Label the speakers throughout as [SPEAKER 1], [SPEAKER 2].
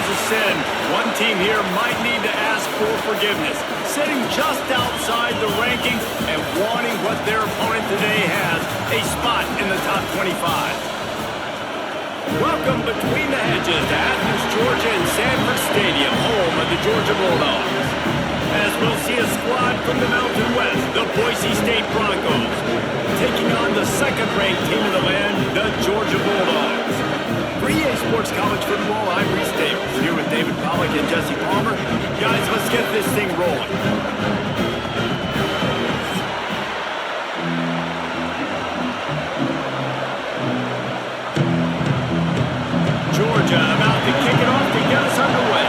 [SPEAKER 1] a sin. One team here might need to ask for forgiveness, sitting just outside the rankings and wanting what their opponent today has, a spot in the top 25. Welcome between the hedges to Athens, Georgia and Sanford Stadium, home of the Georgia Bulldogs. As we'll see a squad from the Mountain West, the Boise State Broncos, taking on the second-ranked team in the land, the Georgia Bulldogs. For EA Sports College Football, I'm Reese Davis, here with David Pollack and Jesse Palmer. Guys, let's get this thing rolling. Georgia about to kick it off to get us underway.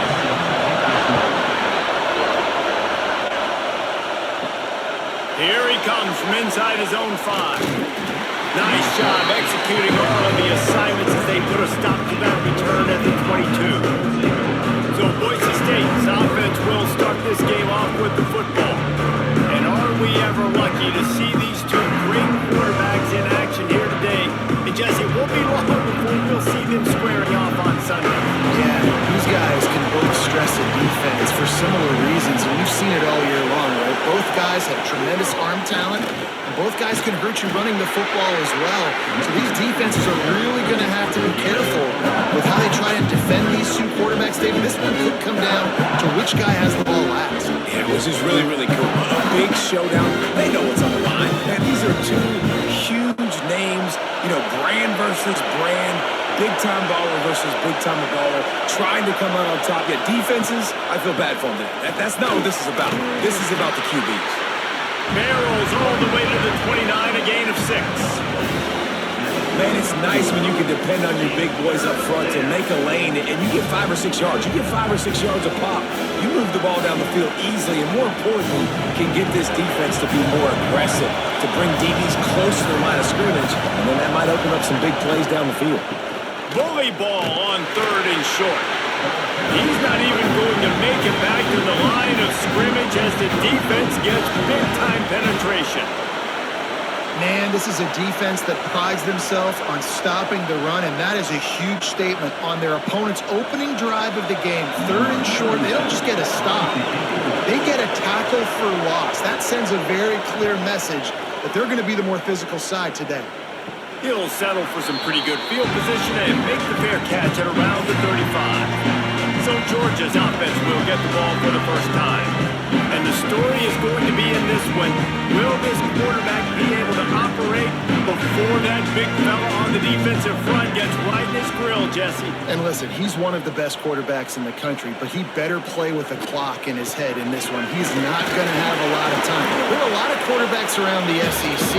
[SPEAKER 1] Here he comes from inside his own 5. Nice job executing all of the assignments as they put a stop to that return at the 22. So Boise State's offense will start this game off with the football. And are we ever lucky to see these two great quarterbacks in action here today? And Jesse, it won't be long before we'll see them squaring off on Sunday.
[SPEAKER 2] Yeah, these guys can both stress a defense for similar reasons, and we've seen it all year long, right? Both guys have tremendous arm talent, and both guys can hurt you running the football as well. So these defenses are really going to have to be careful with how they try and defend these two quarterbacks. David, this one could come down to which guy has the ball last.
[SPEAKER 3] Yeah, which is really, really cool. A big showdown. They know what's on the line. Man, these are two huge names, you know, brand versus brand, big-time baller versus big-time baller, trying to come out on top. Yeah, defenses, I feel bad for them. That's not what this is about. This is about the QBs.
[SPEAKER 1] Barrels all the way to the 29, a gain of 6.
[SPEAKER 3] Man, it's nice when you can depend on your big boys up front to make a lane, and you get 5 or 6 yards. You get 5 or 6 yards a pop. You move the ball down the field easily, and more importantly, can get this defense to be more aggressive, to bring DBs close to the line of scrimmage, and then that might open up some big plays down the field.
[SPEAKER 1] Bully ball on 3rd and short. He's not even going to make it back to the line of scrimmage as the defense gets big-time penetration.
[SPEAKER 2] Man, this is a defense that prides themselves on stopping the run, and that is a huge statement on their opponent's opening drive of the game. 3rd and short, they don't just get a stop. They get a tackle for loss. That sends a very clear message that they're going to be the more physical side today.
[SPEAKER 1] He'll settle for some pretty good field position and make the fair catch at around the 35. So Georgia's offense will get the ball for the first time. And the story is going to be in this one. Will this quarterback be able to operate before that big fella on the defensive front gets right in his grill, Jesse?
[SPEAKER 2] And listen, he's one of the best quarterbacks in the country, but he better play with a clock in his head in this one. He's not going to have a lot of time. There are a lot of quarterbacks around the SEC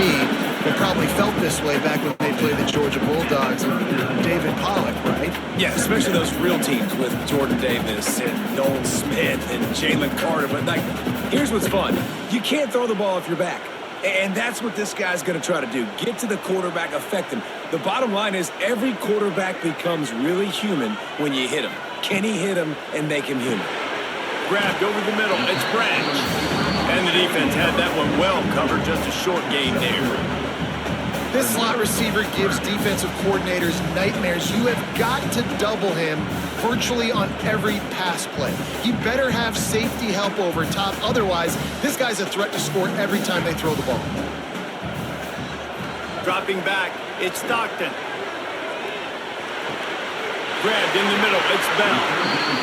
[SPEAKER 2] that probably felt this way back when they played the Georgia Bulldogs and David Pollack, right?
[SPEAKER 3] Yeah, especially those real teams with Jordan Davis and Nolan Smith and Jalen Carter. But, like, here's what's fun. You can't throw the ball if you're back. And that's what this guy's going to try to do. Get to the quarterback, affect him. The bottom line is every quarterback becomes really human when you hit him. Can he hit him and make him human?
[SPEAKER 1] Grabbed over the middle. It's Branch. And the defense had that one well covered. Just a short gain there.
[SPEAKER 2] This slot receiver gives defensive coordinators nightmares. You have got to double him virtually on every pass play. You better have safety help over top. Otherwise, this guy's a threat to score every time they throw the ball.
[SPEAKER 1] Dropping back, it's Stockton. Grabbed in the middle, it's Bell.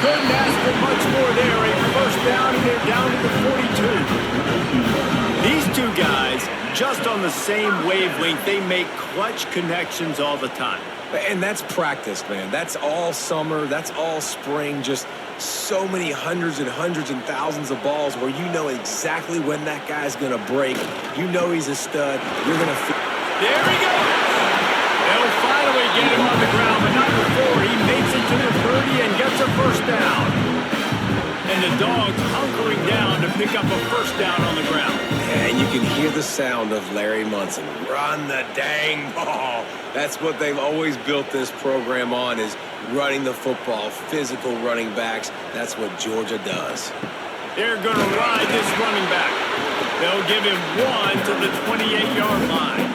[SPEAKER 1] Couldn't ask for much more there. A first down, and they're down to the 42. These two guys, just on the same wavelength, they make clutch connections all the time.
[SPEAKER 3] And that's practice, man. That's all summer. That's all spring. Just so many hundreds and thousands of balls where you know exactly when that guy's going to break. You know he's a stud. You're going to feel.
[SPEAKER 1] There he goes. They'll finally get him on the ground, but not before he makes it to the 30 and gets a first down. And the Dogs hunkering down to pick up a first down on the ground.
[SPEAKER 3] And you can hear the sound of Larry Munson. Run the dang ball. That's what they've always built this program on, is running the football, physical running backs. That's what Georgia does.
[SPEAKER 1] They're going to ride this running back. They'll give him one to the 28-yard line.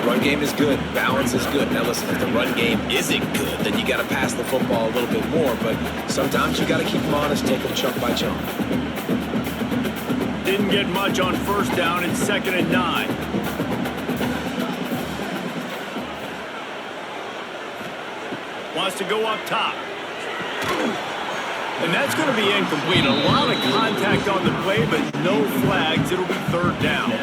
[SPEAKER 3] Run game is good. Balance is good. Now listen, if the run game isn't good, then you got to pass the football a little bit more. But sometimes you got to keep them honest, take them chunk by chunk.
[SPEAKER 1] Didn't get much on first down. It's 2nd and 9. Wants to go up top. And that's going to be incomplete. A lot of contact on the play, but no flags. It'll be 3rd down.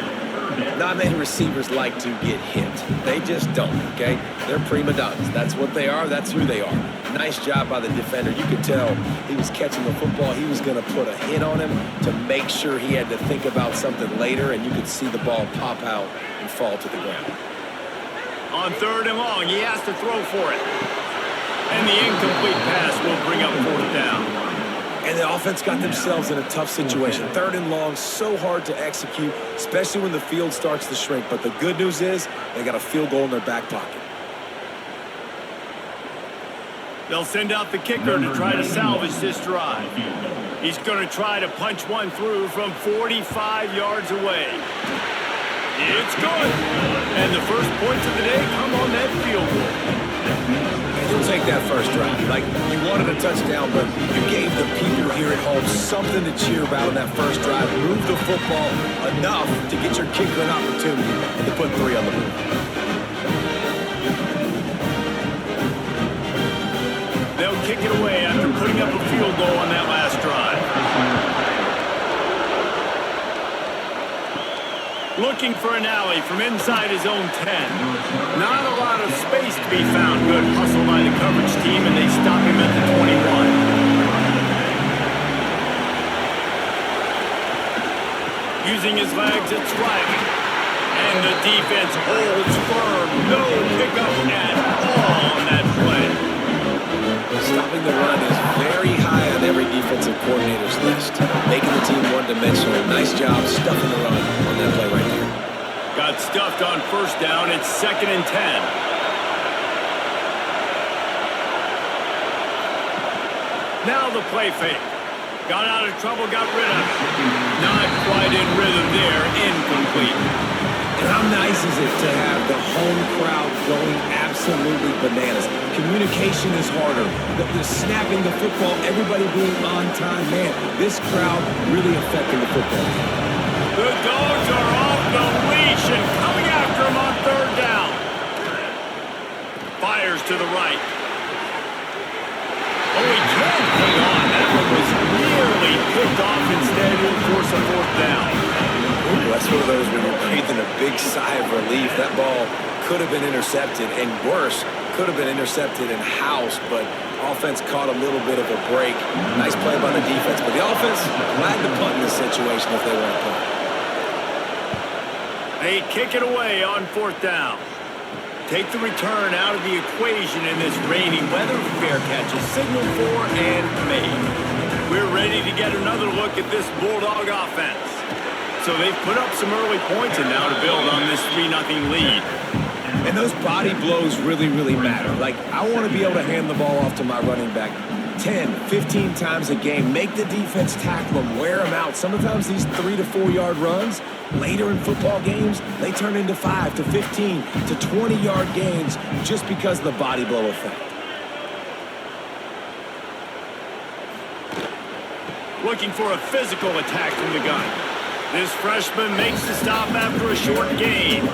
[SPEAKER 3] Not many receivers like to get hit. They just don't, okay? They're prima donnas. That's what they are. That's who they are. Nice job by the defender. You could tell he was catching the football. He was going to put a hit on him to make sure he had to think about something later, and you could see the ball pop out and fall to the ground.
[SPEAKER 1] On 3rd and long, he has to throw for it. And the incomplete pass will bring up 4th down.
[SPEAKER 3] And the offense got themselves in a tough situation. 3rd and long, so hard to execute, especially when the field starts to shrink. But the good news is they got a field goal in their back pocket.
[SPEAKER 1] They'll send out the kicker to try to salvage this drive. He's going to try to punch one through from 45 yards away. It's good. And the first points of the day come on that field goal.
[SPEAKER 3] You'll take that first drive. Like, you wanted a touchdown, but you gave the people here at home something to cheer about on that first drive. Move the football enough to get your kicker an opportunity and to put 3 on the board.
[SPEAKER 1] They'll kick it away after putting up a field goal on that last drive. Looking for an alley from inside his own 10. Not a lot of space to be found. Good hustle by the coverage team, and they stop him at the 21. Using his legs, it's driving. And the defense holds firm. No pickup at all on that play.
[SPEAKER 3] Stopping the run is very high on every defensive coordinator's list. Making the team one-dimensional. Nice job stuffing the run on that play right there.
[SPEAKER 1] Got stuffed on first down. It's 2nd and 10. Now the play fake. Got out of trouble, got rid of it. Not quite in rhythm there. Incomplete.
[SPEAKER 3] And how nice is it to have the home crowd going absolutely bananas? Communication is harder. The snapping the football, everybody being on time. Man, this crowd really affecting the football.
[SPEAKER 1] The Dogs are off the leash and coming after him on 3rd down. Fires to the right. Oh, he can't hang on. That one was nearly picked off. Instead, he'll force a 4th down.
[SPEAKER 3] Ooh, that's one of those where you're breathing a big sigh of relief. That ball could have been intercepted, and worse, could have been intercepted and housed, but offense caught a little bit of a break. Nice play by the defense, but the offense glad to punt in this situation if they want to punt.
[SPEAKER 1] They kick it away on 4th down. Take the return out of the equation in this rainy weather. Fair catch is signaled for and made. We're ready to get another look at this Bulldog offense. So they've put up some early points and now to build on this 3-0 lead.
[SPEAKER 3] And those body blows really, really matter. Like, I want to be able to hand the ball off to my running back 10, 15 times a game. Make the defense tackle them, wear them out. Sometimes these 3 to 4 yard runs, later in football games, they turn into 5 to 15 to 20 yard gains just because of the body blow effect.
[SPEAKER 1] Looking for a physical attack from the gun. This freshman makes the stop after a short gain.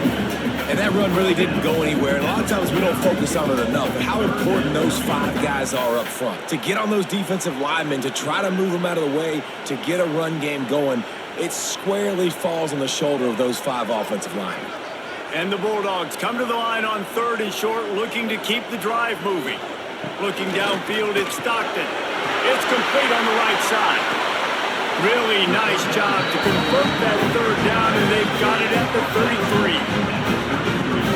[SPEAKER 3] And that run really didn't go anywhere. And a lot of times we don't focus on it enough. But how important those 5 guys are up front. To get on those defensive linemen, to try to move them out of the way, to get a run game going, it squarely falls on the shoulder of those 5 offensive linemen.
[SPEAKER 1] And the Bulldogs come to the line on 3rd and short, looking to keep the drive moving. Looking downfield, it's Stockton. It's complete on the right side. Really nice job to convert that 3rd down, and they've got it at the 33.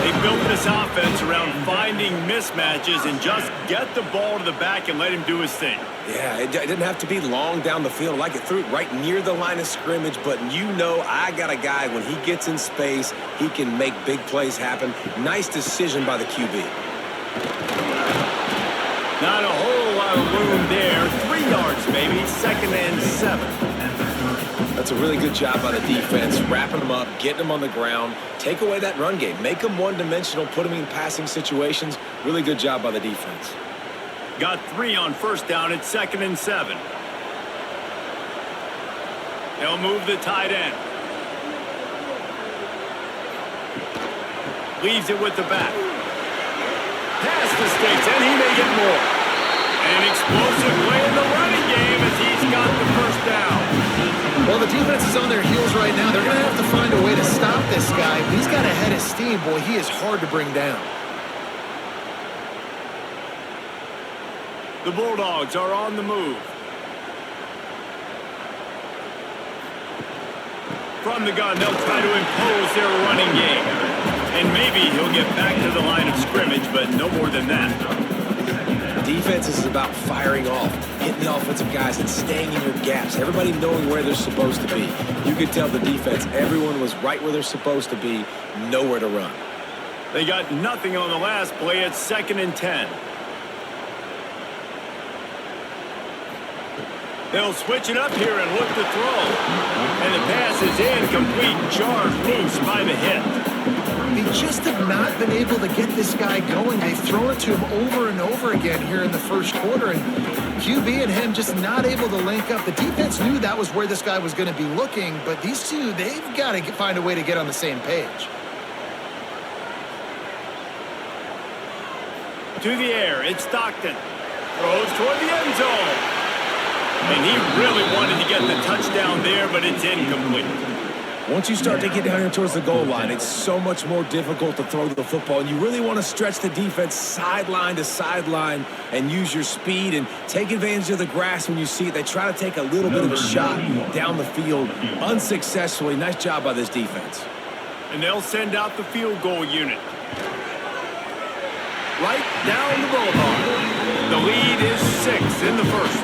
[SPEAKER 1] They built this offense around finding mismatches and just get the ball to the back and let him do his thing.
[SPEAKER 3] Yeah, it didn't have to be long down the field. Like it threw it right near the line of scrimmage, but you know I got a guy, when he gets in space, he can make big plays happen. Nice decision by the QB.
[SPEAKER 1] Not a whole lot of room there. 3 yards, maybe. 2nd and 7.
[SPEAKER 3] That's a really good job by the defense, wrapping them up, getting them on the ground, take away that run game, make them one-dimensional, put them in passing situations. Really good job by the defense.
[SPEAKER 1] Got 3 on first down. It's 2nd and 7. They'll move the tight end. Leaves it with the back. Pass mistakes, and he may get more. An explosive play in the running game as he's got the first down.
[SPEAKER 2] Well, the defense is on their heels right now. They're going to have to find a way to stop this guy. He's got a head of steam. Boy, he is hard to bring down.
[SPEAKER 1] The Bulldogs are on the move. From the gun, they'll try to impose their running game. And maybe he'll get back to the line of scrimmage, but no more than that.
[SPEAKER 3] Defense is about firing off, hitting the offensive guys and staying in your gaps. Everybody knowing where they're supposed to be. You could tell the defense, everyone was right where they're supposed to be, nowhere to run.
[SPEAKER 1] They got nothing on the last play. It's 2nd and 10. They'll switch it up here and look to throw. And the pass is incomplete, jarred loose by the hit.
[SPEAKER 2] They just have not been able to get this guy going. They've thrown it to him over and over again here in the first quarter, and QB and him just not able to link up. The defense knew that was where this guy was going to be looking, but these two, they've got to find a way to get on the same page.
[SPEAKER 1] To the air, it's Stockton. Throws toward the end zone. And he really wanted to get the touchdown there, but it's incomplete.
[SPEAKER 3] Once you start to get down here towards the goal line, it's so much more difficult to throw the football, and you really want to stretch the defense sideline to sideline and use your speed and take advantage of the grass when you see it. They try to take a little bit of a shot down the field unsuccessfully. Nice job by this defense.
[SPEAKER 1] And they'll send out the field goal unit. Right down the boulevard. The lead is 6 in the first.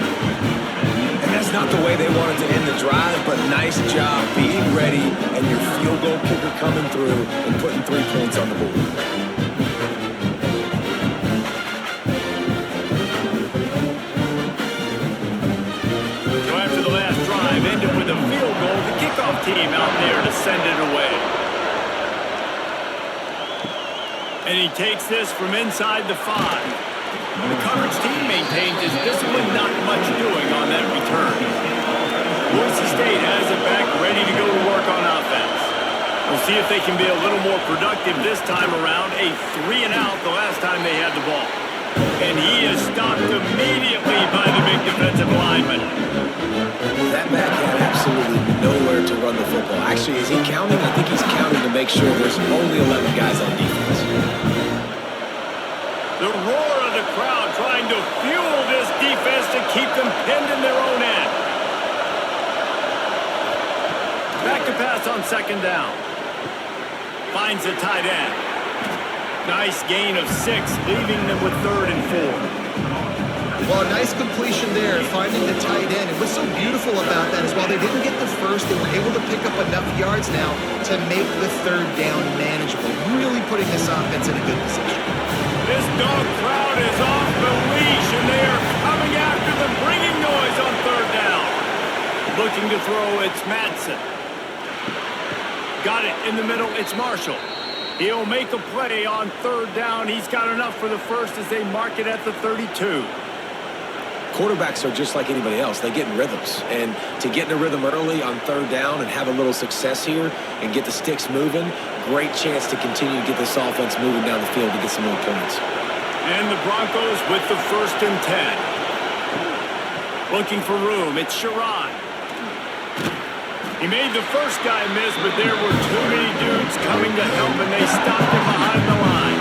[SPEAKER 3] That's not the way they wanted to end the drive, but nice job being ready and your field goal kicker coming through and putting 3 points on the board.
[SPEAKER 1] So after the last drive ended with a field goal, the kickoff team out there to send it away. And he takes this from inside the 5. The coverage team maintains his discipline, not much doing on that return. Boise State has it back, ready to go to work on offense. We'll see if they can be a little more productive this time around. A 3-and-out the last time they had the ball. And he is stopped immediately by the big defensive lineman.
[SPEAKER 3] That back had absolutely nowhere to run the football. Actually, is he counting? I think he's counting to make sure there's only 11 guys on defense.
[SPEAKER 1] The roar of the crowd trying to fuel this defense to keep them pinned in their own end. Back to pass on 2nd down. Finds the tight end. Nice gain of 6, leaving them with 3rd and 4.
[SPEAKER 2] Well, nice completion there, finding the tight end. And what's so beautiful about that is while they didn't get the first, they were able to pick up enough yards now to make the 3rd down manageable, really putting this offense in a good position.
[SPEAKER 1] This dog crowd is off the leash, and they are coming after them, bringing noise on 3rd down. Looking to throw, it's Madsen. Got it in the middle, it's Marshall. He'll make a play on 3rd down. He's got enough for the first as they mark it at the 32.
[SPEAKER 3] Quarterbacks are just like anybody else. They get in rhythms. And to get in a rhythm early on 3rd down and have a little success here and get the sticks moving, great chance to continue to get this offense moving down the field to get some more points.
[SPEAKER 1] And the Broncos with the 1st and 10. Looking for room, it's Sherrod. He made the first guy miss, but there were too many dudes coming to help, and they stopped him behind the line.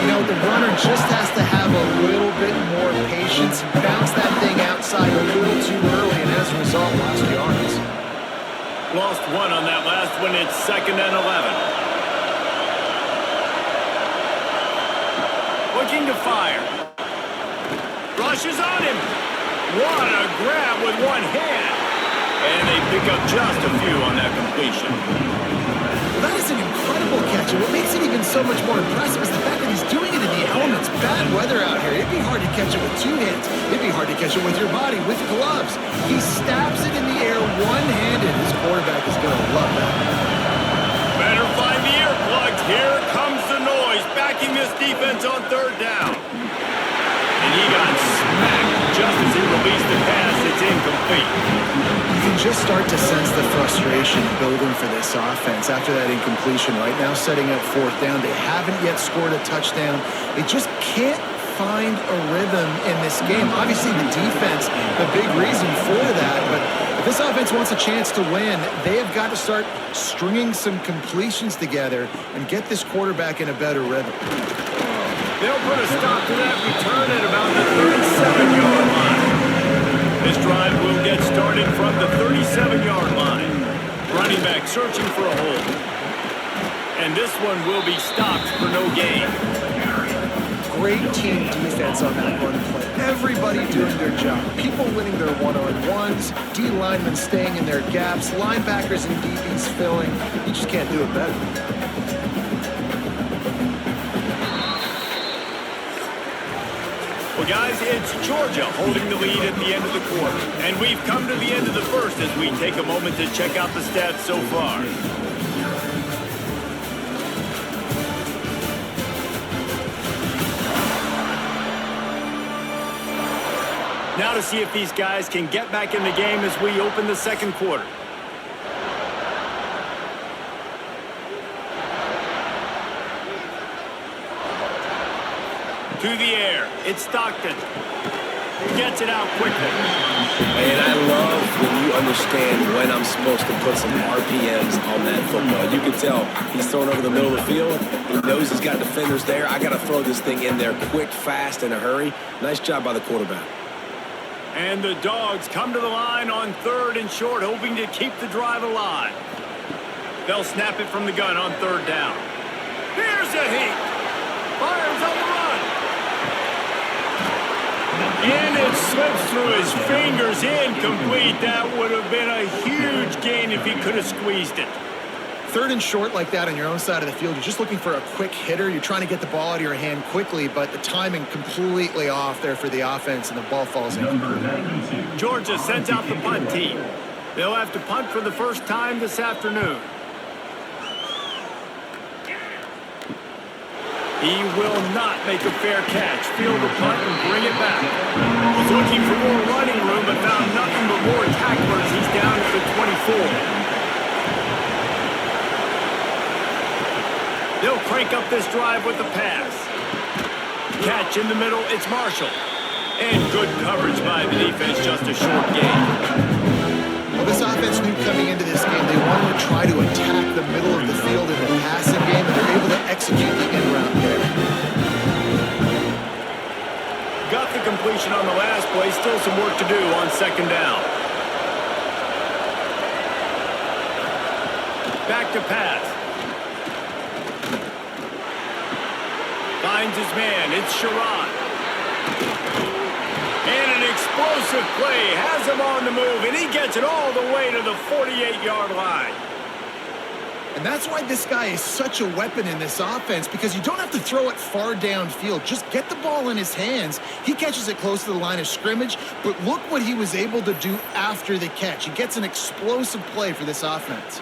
[SPEAKER 2] You know, the runner just has to have a little bit more patience, bounce that thing outside a little too early, and as a result, lost yards.
[SPEAKER 1] Lost 1 on that last one. It's 2nd and 11. Looking to fire. Rushes on him. What a grab with one hand. And they pick up just a few on that completion.
[SPEAKER 2] Well, that is an incredible catch, and what makes it even so much more impressive is the fact that he's doing it in the elements. Bad weather out here. It'd be hard to catch it with two hands. It'd be hard to catch it with your body, with gloves. He stabs it in the air one-handed. His quarterback is going to love that.
[SPEAKER 1] Better find the earplugs. Here comes the noise, backing this defense on third down. And he got smacked just as he released the pass. It's incomplete.
[SPEAKER 2] You can just start to sense the frustration building for this offense after that incompletion. Right now, setting up fourth down. They haven't yet scored a touchdown. They just can't find a rhythm in this game. Obviously, the defense, the big reason for that, but if this offense wants a chance to win, they have got to start stringing some completions together and get this quarterback in a better rhythm.
[SPEAKER 1] They'll put a stop to that return at about the 37-yard line. This drive will get started from the 37-yard line. Running back searching for a hole. And this one will be stopped for no gain.
[SPEAKER 2] Great team defense on that run play. Everybody doing their job. People winning their one-on-ones, D linemen staying in their gaps, linebackers and DBs filling. You just can't do it better.
[SPEAKER 1] Well, guys, it's Georgia holding the lead at the end of the quarter. And we've come to the end of the first as we take a moment to check out the stats so far. Now to see if these guys can get back in the game as we open the second quarter. To the air, it's Stockton. Gets it out quickly.
[SPEAKER 3] And I love when you understand when I'm supposed to put some RPMs on that football. You can tell he's thrown over the middle of the field. He knows he's got defenders there. I got to throw this thing in there quick, fast, in a hurry. Nice job by the quarterback.
[SPEAKER 1] And the Dogs come to the line on third and short, hoping to keep the drive alive. They'll snap it from the gun on third down. Here's a heat. Fires on the run. And it slips through his fingers, incomplete. That would have been a huge gain if he could have squeezed it.
[SPEAKER 2] Third and short like that on your own side of the field, you're just looking for a quick hitter. You're trying to get the ball out of your hand quickly, but the timing completely off there for the offense, and the ball falls in.
[SPEAKER 1] Georgia sends out the punt team. They'll have to punt for the first time this afternoon. He will not make a fair catch. Field the punt and bring it back. He's looking for more running room, but found nothing but more tacklers. He's down at the 24. They'll crank up this drive with the pass. Catch in the middle, it's Marshall. And good coverage by the defense, just a short gain.
[SPEAKER 2] Well, this offense knew coming into this game they wanted to try to attack the middle of the field in the passing game, and they're able to execute the in-route there.
[SPEAKER 1] Got the completion on the last play, still some work to do on second down. Back to pass. Finds his man, it's Sherrod. And an explosive play, has him on the move, and he gets it all the way to the 48-yard line.
[SPEAKER 2] And that's why this guy is such a weapon in this offense, because you don't have to throw it far downfield. Just get the ball in his hands. He catches it close to the line of scrimmage, but look what he was able to do after the catch. He gets an explosive play for this offense.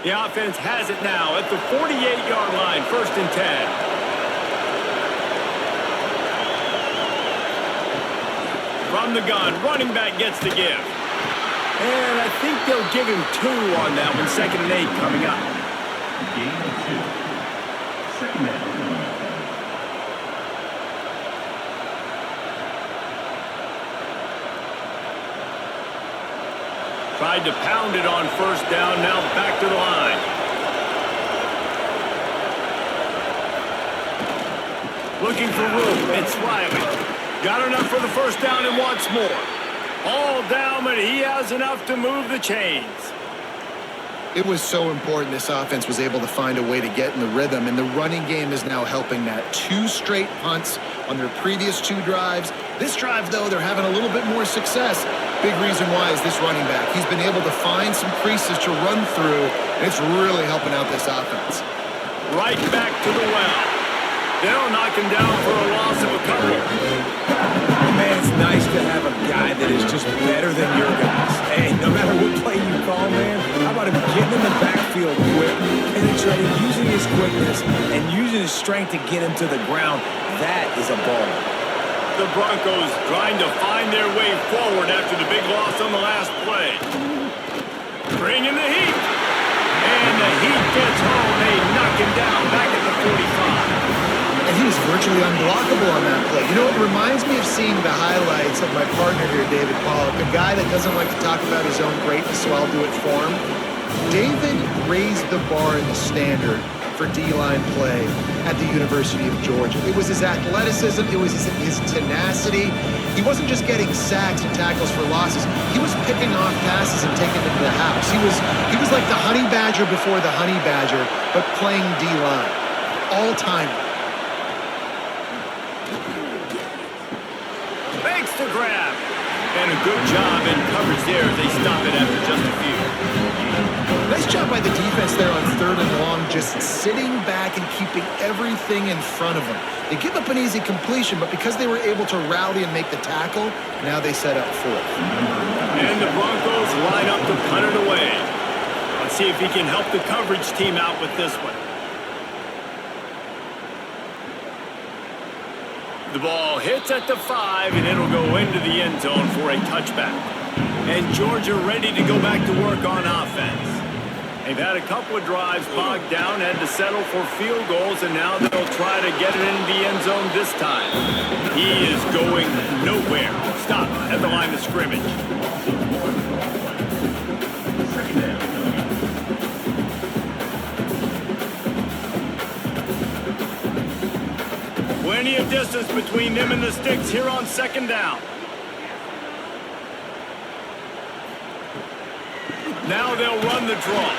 [SPEAKER 1] The offense has it now at the 48-yard line, 1st and 10. From the gun, running back gets the give. And I think they'll give him 2 on that one, 2nd and 8 coming up.
[SPEAKER 4] Gain of 2. Second down.
[SPEAKER 1] Tried to pound it on 1st down, now back to the line. Looking for room, it's Riley. Got enough for the 1st down and wants more. All down, but he has enough to move the chains.
[SPEAKER 2] It was so important this offense was able to find a way to get in the rhythm, and the running game is now helping that. 2 straight punts on their previous 2 drives. This drive, though, they're having a little bit more success. Big reason why is this running back. He's been able to find some creases to run through, and it's really helping out this offense.
[SPEAKER 1] Right back to the well. They'll knock him down for a loss of a couple.
[SPEAKER 3] Man, it's nice to have a guy that is just better than your guys. Hey, no matter what play you call, man, how about him getting in the backfield quick, penetrating, using his quickness, and using his strength to get him to the ground? That is a ball.
[SPEAKER 1] The Broncos trying to find their way forward after the big loss on the last play. Bringing the heat. And the heat gets home. They knock him down back at the 45.
[SPEAKER 2] And he was virtually unblockable on that play. You know, it reminds me of seeing the highlights of my partner here, David Pollock, a guy that doesn't like to talk about his own greatness, so I'll do it for him. David raised the bar in the standard for D-line play at the University of Georgia. It was his athleticism, it was his tenacity. He wasn't just getting sacks and tackles for losses. He was picking off passes and taking them to the house. He was like the honey badger before the honey badger, but playing D-line. All-time.
[SPEAKER 1] Makes the grab. And a good job in coverage there as they stop it after just a few.
[SPEAKER 2] Nice job by the defense there on 3rd and long, just sitting back and keeping everything in front of them. They give up an easy completion, but because they were able to rally and make the tackle, now they set up 4th.
[SPEAKER 1] And the Broncos line up to punt it away. Let's see if he can help the coverage team out with this one. The ball hits at the 5, and it'll go into the end zone for a touchback. And Georgia ready to go back to work on offense. They've had a couple of drives bogged down, had to settle for field goals, and now they'll try to get it into the end zone this time. He is going nowhere. Stop at the line of scrimmage.
[SPEAKER 4] Second down.
[SPEAKER 1] Plenty of distance between them and the sticks here on 2nd down. Now they'll run the draw.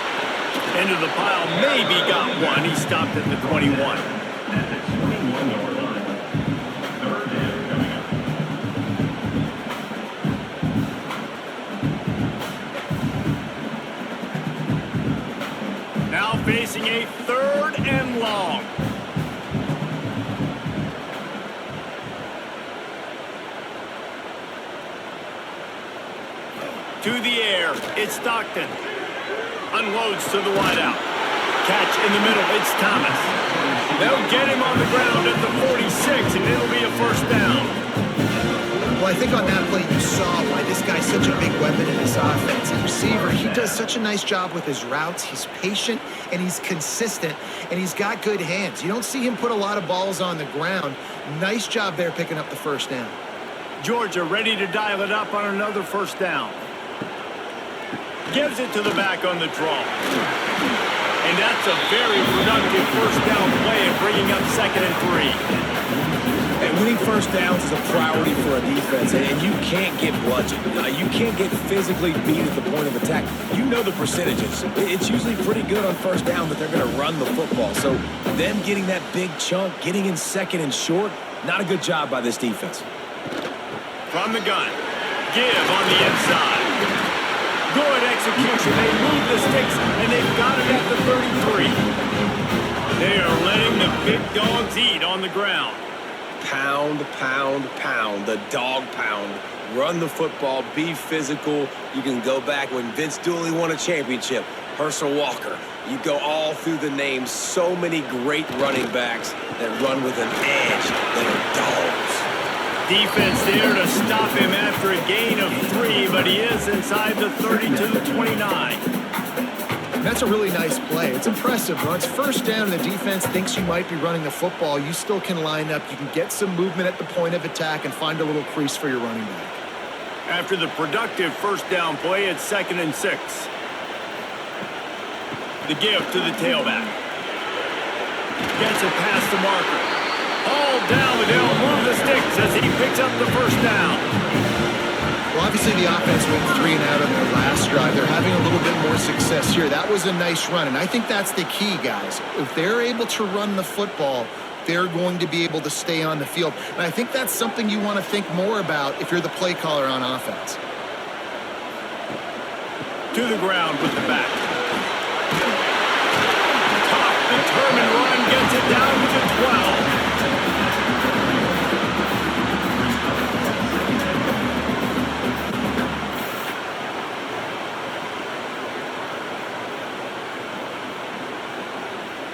[SPEAKER 1] Into the pile, maybe got one. He stopped at the 21.
[SPEAKER 4] At the 21-yard line. 3rd down coming up.
[SPEAKER 1] Now facing a 3rd and long. To the air, it's Stockton. Unloads to the wideout. Catch in the middle, it's Thomas. They'll get him on the ground at the 46, and it'll be a 1st down.
[SPEAKER 2] Well, I think on that play you saw why this guy's such a big weapon in this offense. As receiver, he does such a nice job with his routes. He's patient, and he's consistent, and he's got good hands. You don't see him put a lot of balls on the ground. Nice job there picking up the 1st down.
[SPEAKER 1] Georgia ready to dial it up on another 1st down. Gives it to the back on the draw. And that's a very productive 1st down play and bringing up 2nd and 3.
[SPEAKER 3] And winning 1st downs is a priority for a defense, and you can't get bludgeoned. You can't get physically beat at the point of attack. You know the percentages. It's usually pretty good on 1st down that they're going to run the football. So them getting that big chunk, getting in 2nd and short, not a good job by this defense.
[SPEAKER 1] From the gun. Give on the inside. Good execution. They move the sticks, and they've got it at the 33. They are letting the big dogs eat on the ground.
[SPEAKER 3] Pound, pound, pound. The dog pound. Run the football. Be physical. You can go back when Vince Dooley won a championship. Herschel Walker. You go all through the names. So many great running backs that run with an edge that are dogs.
[SPEAKER 1] Defense there to stop him after a gain of 3, but he is inside the 30 to the 29.
[SPEAKER 2] That's a really nice play. It's impressive. When it's 1st down and the defense thinks you might be running the football, you still can line up. You can get some movement at the point of attack and find a little crease for your running back.
[SPEAKER 1] After the productive 1st down play, it's 2nd and 6. The give to the tailback. Gets it past the marker. All down, and they'll move the sticks as he picks up the 1st down.
[SPEAKER 2] Well, I've Obviously, the offense went 3 and out on their last drive. They're having a little bit more success here. That was a nice run, and I think that's the key, guys. If they're able to run the football, they're going to be able to stay on the field. And I think that's something you want to think more about if you're the play caller on offense.
[SPEAKER 1] To the ground with the back. Top determined run gets it down to the 12.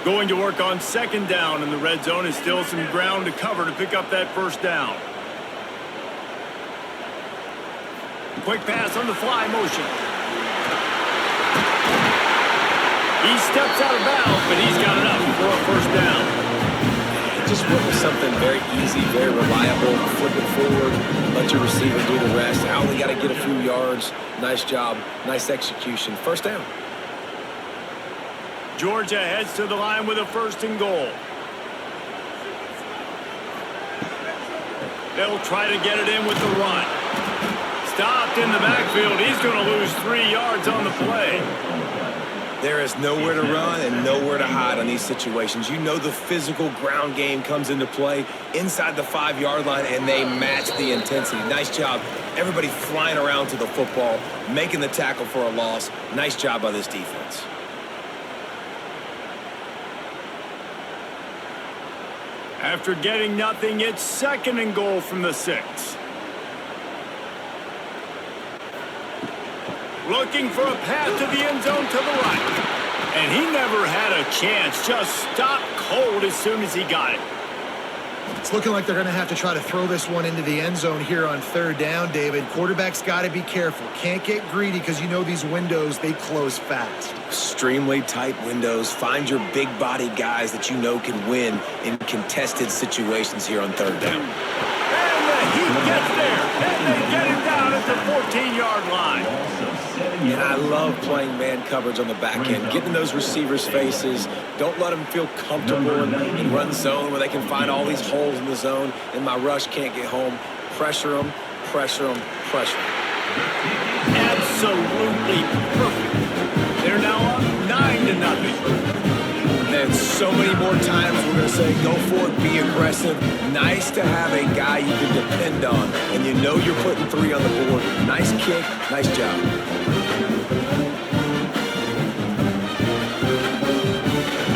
[SPEAKER 1] Going to work on second down in the red zone. Is still some ground to cover to pick up that first down. Quick pass on the fly motion. He steps out of bounds, but he's got it up for a first down.
[SPEAKER 3] Just went with something very easy, very reliable. Flip it forward, let your receiver do the rest. I only got to get a few yards. Nice job, nice execution. First down.
[SPEAKER 1] Georgia heads to the line with a 1st and goal. They'll try to get it in with the run. Stopped in the backfield. He's going to lose 3 yards on the play.
[SPEAKER 3] There is nowhere to run and nowhere to hide on these situations. You know the physical ground game comes into play inside the 5-yard line, and they match the intensity. Nice job. Everybody flying around to the football, making the tackle for a loss. Nice job by this defense.
[SPEAKER 1] After getting nothing, it's 2nd and goal from the 6. Looking for a pass to the end zone to the right. And he never had a chance. Just stopped cold as soon as he got it.
[SPEAKER 2] It's looking like they're going to have to try to throw this one into the end zone here on 3rd down, David. Quarterback's got to be careful. Can't get greedy because you know these windows, they close fast.
[SPEAKER 3] Extremely tight windows. Find your big body guys that you know can win in contested situations here on 3rd down.
[SPEAKER 1] And the Heat gets there. And they get it down at the 14-yard line.
[SPEAKER 3] And I love playing man coverage on the back end, getting those receivers' faces. Don't let them feel comfortable in run zone where they can find all these holes in the zone and my rush can't get home. Pressure them, pressure them, pressure them.
[SPEAKER 1] Absolutely perfect. They're now up 9-0.
[SPEAKER 3] And so many more times we're going to say, go for it, be aggressive. Nice to have a guy you can depend on, and you know you're putting 3 on the board. Nice kick, nice job.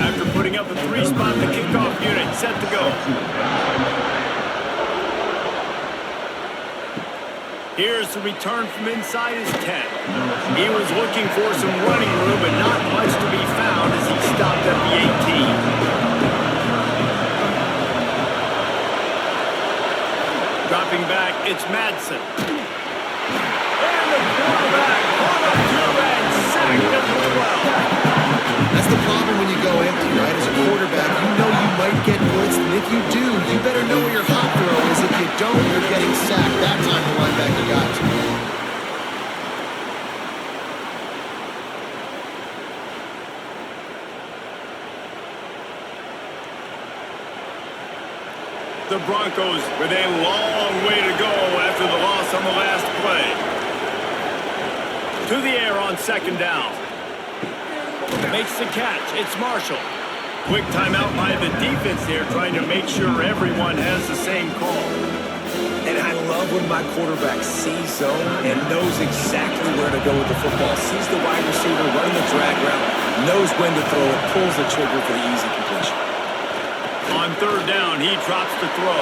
[SPEAKER 1] After putting up a 3-spot, the kickoff unit set to go. Here's the return from inside his 10. He was looking for some running room, but not much to be found as he stopped at the 18. Dropping back, it's Madsen. And the quarterback on the 2 and sacked at the 12.
[SPEAKER 2] That's the problem when you go empty, right? As a quarterback, you know you might get blitzed, and if you do, you better know where your hot throw is. If you don't, you're getting sacked. That time the linebacker got to.
[SPEAKER 1] The Broncos with a long way to go after the loss on the last play. To the air on 2nd down. Makes the catch. It's Marshall. Quick timeout by the defense there, trying to make sure everyone has the same call.
[SPEAKER 3] And I love when my quarterback sees zone and knows exactly where to go with the football. Sees the wide receiver running the drag route, knows when to throw it, pulls the trigger for the easy completion.
[SPEAKER 1] On 3rd down, he drops the throw.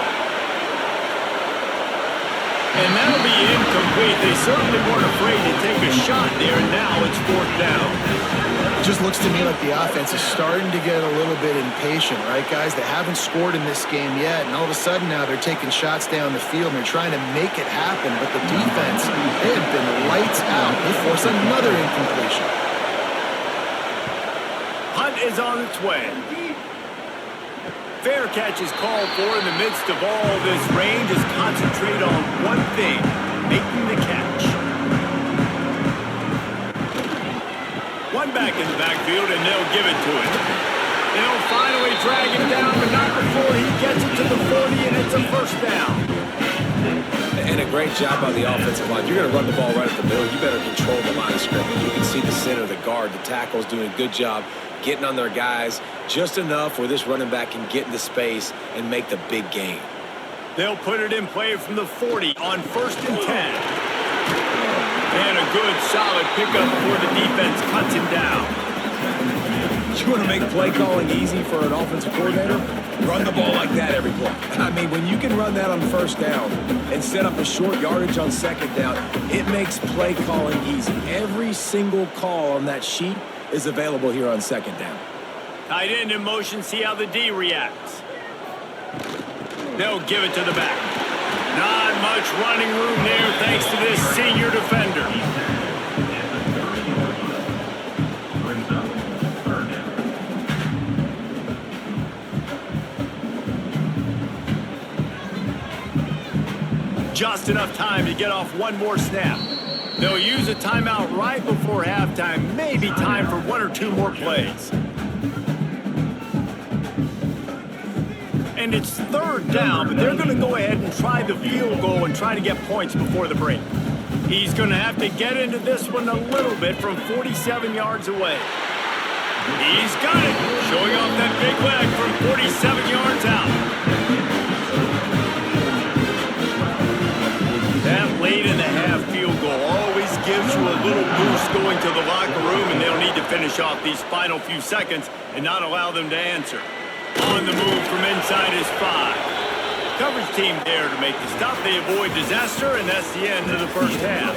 [SPEAKER 1] And that'll be incomplete. They certainly weren't afraid to take a shot there, and now it's 4th down.
[SPEAKER 2] It just looks to me like the offense is starting to get a little bit impatient, right, guys? They haven't scored in this game yet, and all of a sudden now they're taking shots down the field, and they're trying to make it happen, but the defense, they have been lights out. They force another incompletion.
[SPEAKER 1] Hunt is on its way. Fair catch is called for in the midst of all this rain. Just concentrate on one thing, making the catch. One back in the backfield, and they'll give it to him. They'll finally drag him down, but not before he gets it to the 40, and it's a 1st down.
[SPEAKER 3] And a great job by the offensive line. You're going to run the ball right at the middle. You better control the line of scrimmage. You can see the center, the guard, the tackles doing a good job getting on their guys just enough where this running back can get into space and make the big gain.
[SPEAKER 1] They'll put it in play from the 40 on 1st and 10. And a good, solid pickup before the defense cuts him down.
[SPEAKER 3] You want to make play calling easy for an offensive coordinator? Run the ball like that every play. I mean, when you can run that on 1st down and set up a short yardage on 2nd down, it makes play calling easy. Every single call on that sheet is available here on 2nd down.
[SPEAKER 1] Tight end in motion, see how the D reacts. They'll give it to the back. Not much running room there thanks to this senior defender.
[SPEAKER 4] Brings up 3rd down.
[SPEAKER 1] Just enough time to get off one more snap. They'll use a timeout right before halftime. Maybe time for 1 or 2 more plays. And it's 3rd down, but they're going to go ahead and try the field goal and try to get points before the break. He's going to have to get into this one a little bit from 47 yards away. He's got it, showing off that big leg from 47 yards out. That late in the half field goal always gives you a little boost going to the locker room, and they'll need to finish off these final few seconds and not allow them to answer. On the move from inside his 5. Coverage team there to make the stop. They avoid disaster, and that's the end of the 1st half.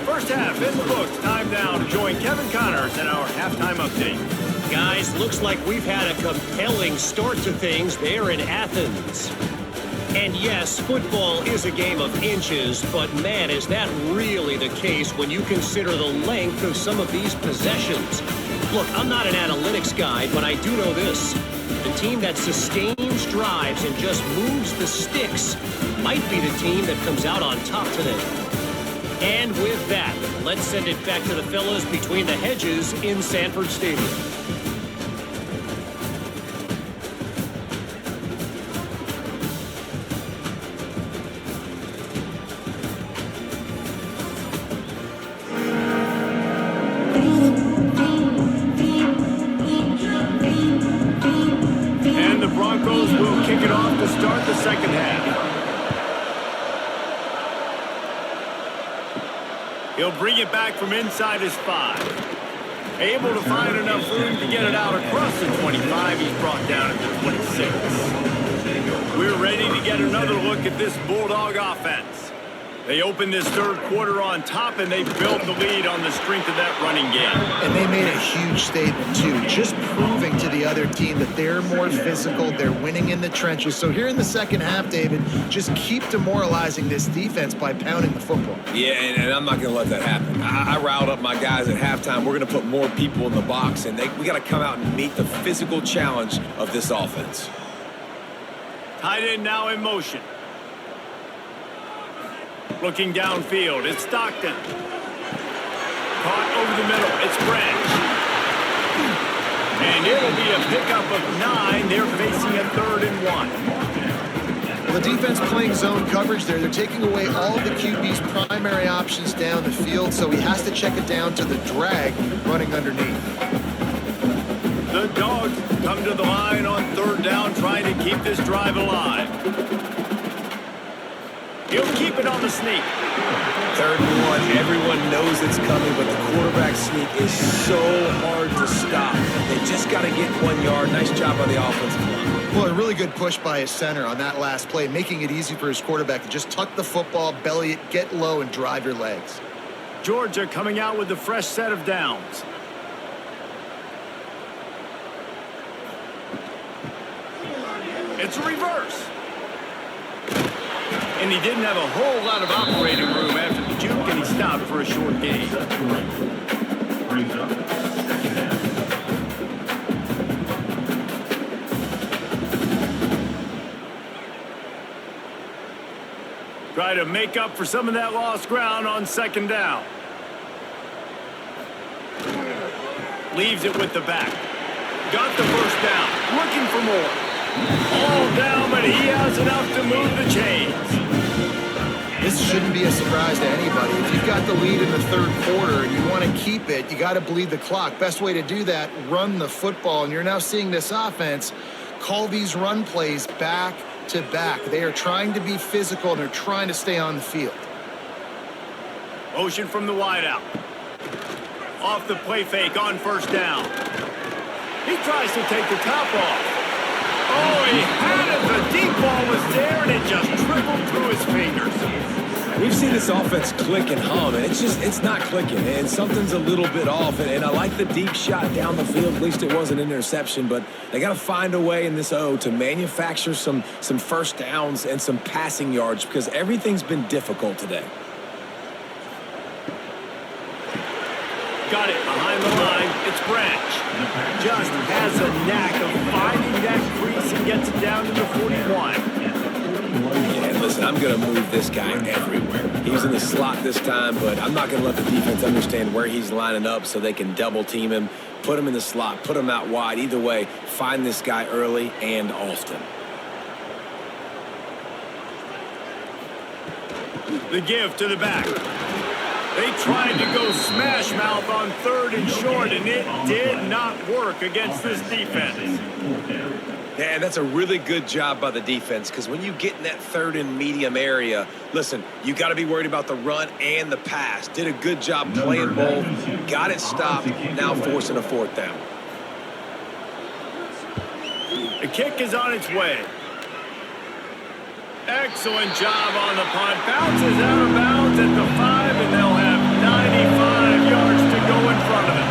[SPEAKER 1] 1st half in the books. Time now to join Kevin Connors in our halftime update.
[SPEAKER 5] Guys, looks like we've had a compelling start to things there in Athens. And yes, football is a game of inches, but man, is that really the case when you consider the length of some of these possessions. Look, I'm not an analytics guy, but I do know this. The team that sustains drives and just moves the sticks might be the team that comes out on top today. And with that, let's send it back to the fellas between the hedges in Sanford Stadium.
[SPEAKER 1] And the Broncos will kick it off to start the 2nd half. He'll bring it back from inside his 5. Able to find enough room to get it out across the 25. He's brought down at the 26. We're ready to get another look at this Bulldog offense. They opened this 3rd quarter on top, and they built the lead on the strength of that running game.
[SPEAKER 2] And they made a huge statement, too, just proving to the other team that they're more physical, they're winning in the trenches. So here in the 2nd half, David, just keep demoralizing this defense by pounding the football.
[SPEAKER 3] Yeah, and I'm not going to let that happen. I riled up my guys at halftime. We're going to put more people in the box, and we got to come out and meet the physical challenge of this offense.
[SPEAKER 1] Tight end now in motion. Looking downfield, it's Stockton. Caught over the middle, it's Branch. And it'll be a pickup of 9. They're facing a 3rd and 1.
[SPEAKER 2] Well, the defense playing zone coverage there. They're taking away all the QB's primary options down the field, so he has to check it down to the drag running underneath.
[SPEAKER 1] The Dogs come to the line on 3rd down, trying to keep this drive alive. He'll keep it on the sneak.
[SPEAKER 3] 3rd and 1. Everyone knows it's coming, but the quarterback sneak is so hard to stop. They just got to get 1 yard. Nice job by the offensive line.
[SPEAKER 2] Well, a really good push by his center on that last play, making it easy for his quarterback to just tuck the football, belly it, get low, and drive your legs.
[SPEAKER 1] Georgia coming out with a fresh set of downs. It's a reverse. And he didn't have a whole lot of operating room after the juke, and he stopped for a short gain.
[SPEAKER 4] Brings up 2nd half.
[SPEAKER 1] Try to make up for some of that lost ground on 2nd down. Leaves it with the back. Got the 1st down. Looking for more. All down, but he has enough to move the chains.
[SPEAKER 2] This shouldn't be a surprise to anybody. If you've got the lead in the third quarter and you want to keep it, you got to bleed the clock. Best way to do that, run the football. And you're now seeing this offense call these run plays back to back. They are trying to be physical, and they're trying to stay on the field.
[SPEAKER 1] Motion from the wideout. Off the play fake on first down. He tries to take the top off. Oh, he had it. The deep ball was there, and it just trickled through his fingers.
[SPEAKER 3] We've seen this offense click and hum, and it's not clicking, and something's a little bit off. And I like the deep shot down the field. At least it wasn't an interception, but they got to find a way in this O to manufacture some first downs and some passing yards because everything's been difficult today.
[SPEAKER 1] Got it behind the line. It's Branch. Just has a knack of finding that crease and gets it down to the 41.
[SPEAKER 3] Yeah, listen, I'm going to move this guy everywhere. He's in the slot this time, but I'm not going to let the defense understand where he's lining up so they can double team him, put him in the slot, put him out wide. Either way, find this guy early and often.
[SPEAKER 1] The give to the back. They tried to go smash mouth on third and short, and it did not work against this defense.
[SPEAKER 3] Yeah, that's a really good job by the defense because when you get in that third and medium area, listen, you got to be worried about the run and the pass. Did a good job playing both, got it stopped, now forcing a fourth down.
[SPEAKER 1] The kick is on its way. Excellent job on the punt. Bounces out of bounds at the 5, and they'll have 95 yards to go in front of it.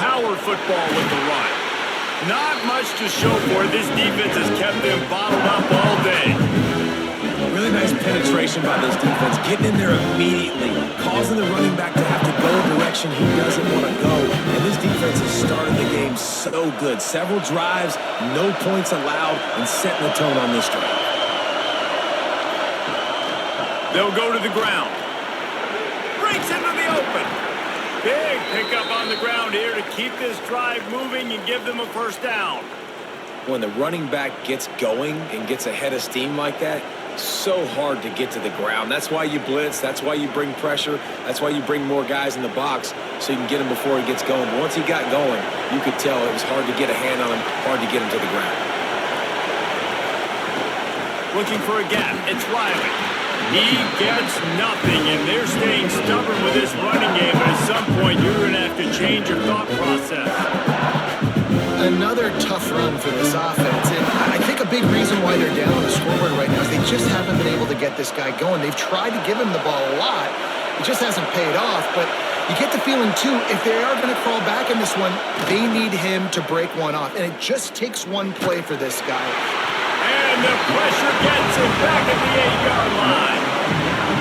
[SPEAKER 1] Power football with the run. Not much to show for it. This defense has kept them bottled up all day.
[SPEAKER 3] Really nice penetration by this defense, getting in there immediately, causing the running back to have to go a direction he doesn't want to go. And this defense has started the game so good. Several drives, no points allowed, and setting the tone on this drive.
[SPEAKER 1] They'll go to the ground. Breaks into the open. Big pickup on the ground here to keep this drive moving and give them a first down.
[SPEAKER 3] When the running back gets going and gets ahead of steam like that, so hard to get to the ground. That's why you blitz. That's why you bring pressure. That's why you bring more guys in the box so you can get him before he gets going. But once he got going, you could tell it was hard to get a hand on him, hard to get him to the ground.
[SPEAKER 1] Looking for a gap. It's Riley. He gets nothing, and they're staying stubborn with this running game. But at some point, you're going to have to change your thought process.
[SPEAKER 2] Another tough run for this offense, and I think a big reason why they're down on the scoreboard right now is they just haven't been able to get this guy going. They've tried to give him the ball a lot. It just hasn't paid off, but you get the feeling, too, if they are going to crawl back in this one, they need him to break one off, and it just takes one play for this guy.
[SPEAKER 1] And the pressure gets him back at the 8-yard line.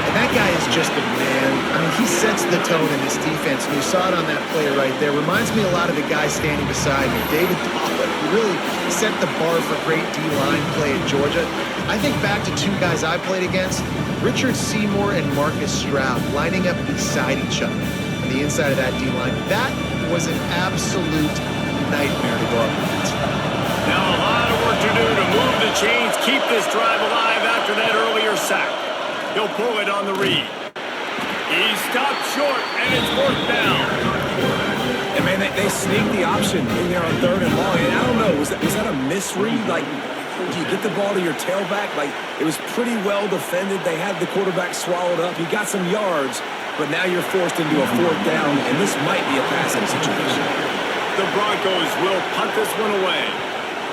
[SPEAKER 2] And that guy is just a man. I mean, he sets the tone in this defense, and you saw it on that play right there. Reminds me a lot of the guy standing beside me, David Dolan, who really set the bar for great D-line play at Georgia. I think back to two guys I played against, Richard Seymour and Marcus Stroud, lining up beside each other on the inside of that D-line. That was an absolute nightmare to go up against.
[SPEAKER 1] Now a lot of work to do to move the chains, keep this drive alive after that earlier sack. He'll pull it on the read. He stopped short, and it's fourth down.
[SPEAKER 3] And, man, they sneaked the option in there on third and long. And I don't know, was that a misread? Like, do you get the ball to your tailback? Like, it was pretty well defended. They had the quarterback swallowed up. He got some yards, but now you're forced into a fourth down, and this might be a passing situation.
[SPEAKER 1] The Broncos will punt this one away.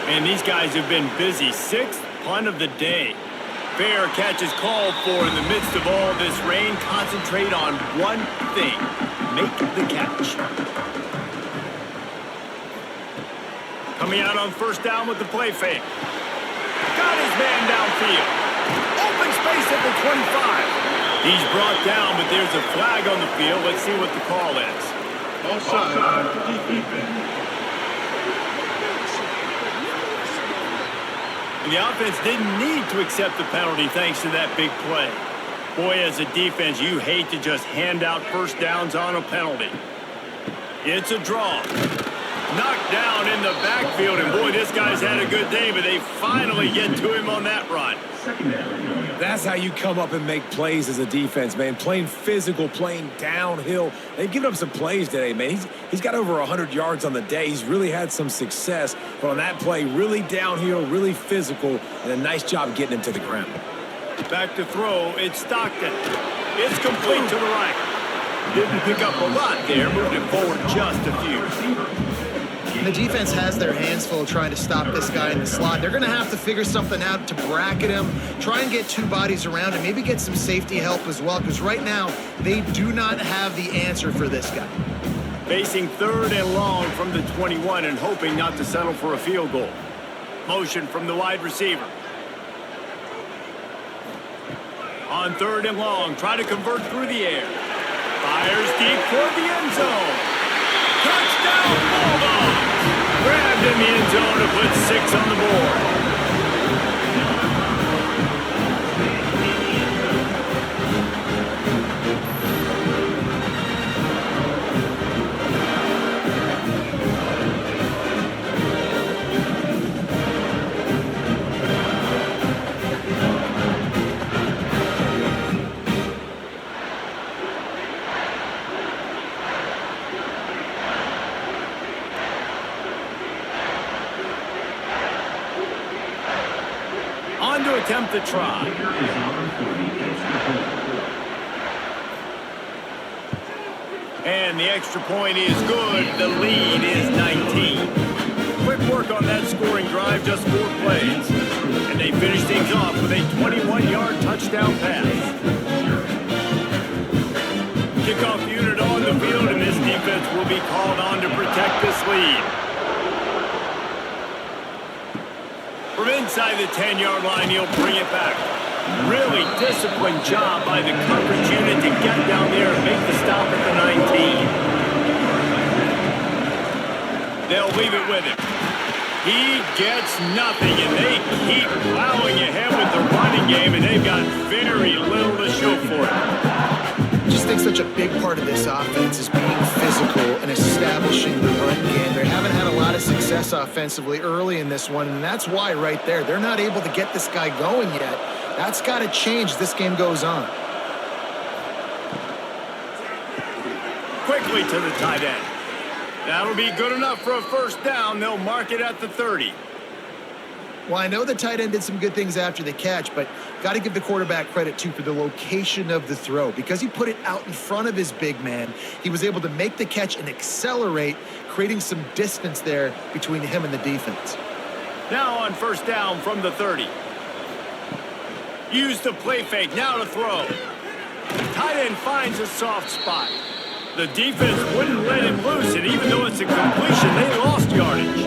[SPEAKER 1] And these guys have been busy. 6th punt of the day. Fair catch is called for in the midst of all this rain. Concentrate on one thing. Make the catch. Coming out on first down with the play fake. Got his man downfield. Open space at the 25. He's brought down, but there's a flag on the field. Let's see what the call is.
[SPEAKER 4] Offside. Defense.
[SPEAKER 1] And the offense didn't need to accept the penalty thanks to that big play. Boy, as a defense, you hate to just hand out first downs on a penalty. It's a draw. Knocked down in the backfield, and boy, this guy's had a good day, but they finally get to him on that run.
[SPEAKER 3] That's how you come up and make plays as a defense, man. Playing physical, playing downhill. They've given up some plays today, man. He's got over 100 yards on the day. He's really had some success. But on that play, really downhill, really physical, and a nice job getting him to the ground.
[SPEAKER 1] Back to throw, it's Stockton. It's complete to the right. Didn't pick up a lot there, moving it forward just a few.
[SPEAKER 2] And the defense has their hands full trying to stop this guy in the slot. They're going to have to figure something out to bracket him, try and get two bodies around him, maybe get some safety help as well, because right now they do not have the answer for this guy.
[SPEAKER 1] Facing 3rd and long from the 21 and hoping not to settle for a field goal. Motion from the wide receiver. On 3rd and long, try to convert through the air. Fires deep toward the end zone. Touchdown, Bulldogs! Grabbed in the end zone to put 6 on the board. On to attempt the try. And the extra point is good. The lead is 19. Quick work on that scoring drive, just 4 plays. And they finish things off with a 21-yard touchdown pass. Kickoff unit on the field, and this defense will be called on to protect this lead. From inside the 10-yard line, he'll bring it back. Really disciplined job by the coverage unit to get down there and make the stop at the 19. They'll leave it with him. He gets nothing, and they keep plowing ahead with the running game, and they've got very little to show for it.
[SPEAKER 2] I just think such a big part of this offense is being physical and establishing the run game. They haven't had a lot of success offensively early in this one, and that's why right there, they're not able to get this guy going yet. That's got to change as this game goes on.
[SPEAKER 1] Quickly to the tight end. That'll be good enough for a first down. They'll mark it at the 30.
[SPEAKER 2] Well, I know the tight end did some good things after the catch, but got to give the quarterback credit, too, for the location of the throw. Because he put it out in front of his big man, he was able to make the catch and accelerate, creating some distance there between him and the defense.
[SPEAKER 1] Now on first down from the 30. Use the play fake, now to throw. Tight end finds a soft spot. The defense wouldn't let him loose, and even though it's a completion, they lost yardage.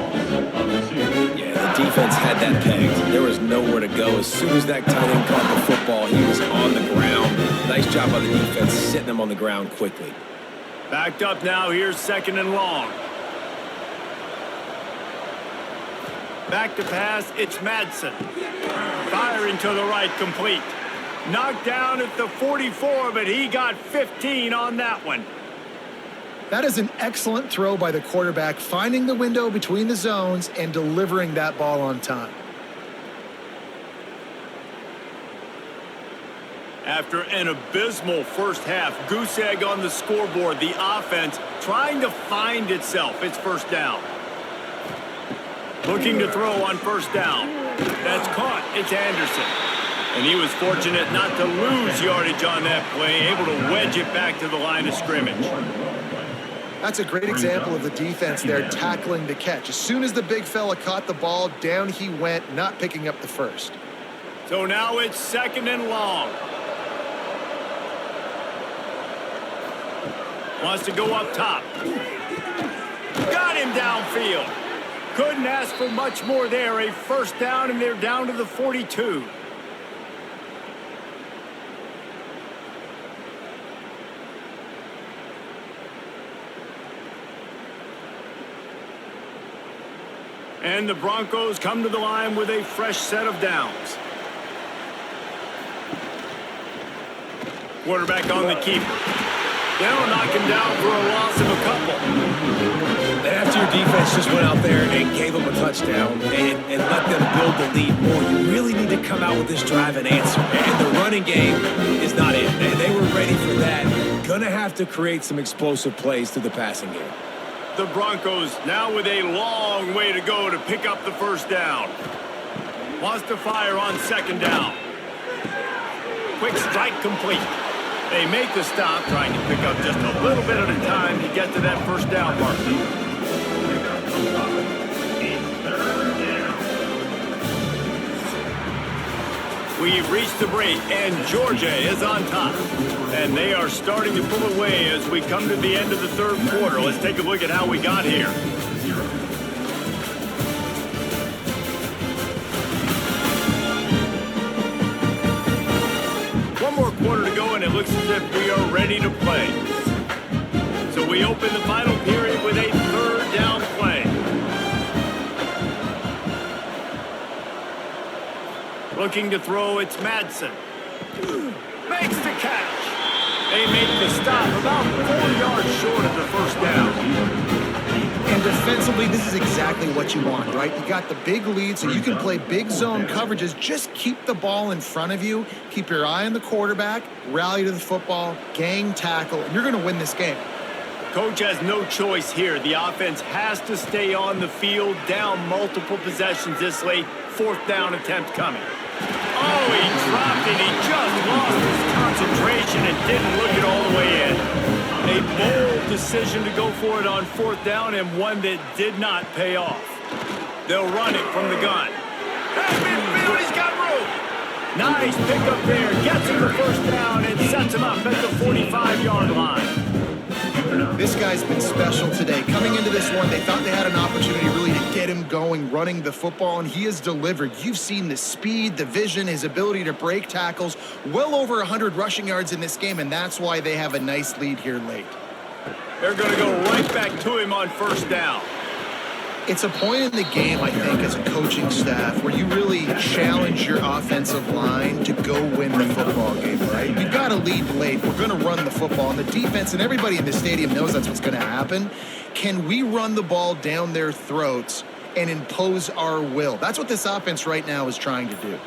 [SPEAKER 3] Yeah, the defense had that pegged. There was nowhere to go. As soon as that tight end caught the football, he was on the ground. Nice job by the defense sitting him on the ground quickly.
[SPEAKER 1] Backed up now, here's 2nd and long. Back to pass, it's Madsen. Firing to the right, complete. Knocked down at the 44, but he got 15 on that one.
[SPEAKER 2] That is an excellent throw by the quarterback, finding the window between the zones and delivering that ball on time.
[SPEAKER 1] After an abysmal first half, goose egg on the scoreboard, the offense trying to find itself. It's first down. Looking to throw on first down. That's caught. It's Anderson. And he was fortunate not to lose yardage on that play, able to wedge it back to the line of scrimmage.
[SPEAKER 2] That's a great example of the defense there tackling the catch. As soon as the big fella caught the ball, down he went, not picking up the first.
[SPEAKER 1] So now it's 2nd and long. Wants to go up top. Got him downfield. Couldn't ask for much more there. A first down, and they're down to the 42. And the Broncos come to the line with a fresh set of downs. Quarterback on the keeper. They'll knock him down for a loss of a couple.
[SPEAKER 3] And after your defense just went out there and gave them a touchdown and let them build the lead more. You really need to come out with this drive and answer. And the running game is not it. They were ready for that. Gonna have to create some explosive plays through the passing game.
[SPEAKER 1] The Broncos now with a long way to go to pick up the first down. Wants to fire on second down. Quick strike complete. They make the stop, trying to pick up just a little bit at a time to get to that first down mark. We've reached the break, and Georgia is on top. And they are starting to pull away as we come to the end of the third quarter. Let's take a look at how we got here. One more quarter to go, and it looks as if we are ready to play. So we open the final period with a third down play. Looking to throw, it's Madsen. Makes the catch. They make the stop about 4 yards short of the first down.
[SPEAKER 2] And defensively, this is exactly what you want, right? You got the big lead, so you can play big zone coverages. Just keep the ball in front of you. Keep your eye on the quarterback. Rally to the football. Gang tackle. And you're going to win this game.
[SPEAKER 1] Coach has no choice here. The offense has to stay on the field, down multiple possessions this late. Fourth down attempt coming. Oh, he dropped it. He just lost his concentration and didn't look it all the way in. A bold decision to go for it on fourth down, and one that did not pay off. They'll run it from the gun. At midfield, he's got room. Nice pickup there. Gets him the first down and sets him up at the 45-yard line.
[SPEAKER 2] This guy's been special today. Coming into this one, they thought they had an opportunity really to get him going, running the football, and he has delivered. You've seen the speed, the vision, his ability to break tackles. Well over 100 rushing yards in this game, and that's why they have a nice lead here late.
[SPEAKER 1] They're going to go right back to him on first down.
[SPEAKER 2] It's a point in the game, I think, as a coaching staff where you really challenge your offensive line to go win the football game, right? You've got to lead late. We're going to run the football. And the defense and everybody in the stadium knows that's what's going to happen. Can we run the ball down their throats and impose our will? That's what this offense right now is trying to do.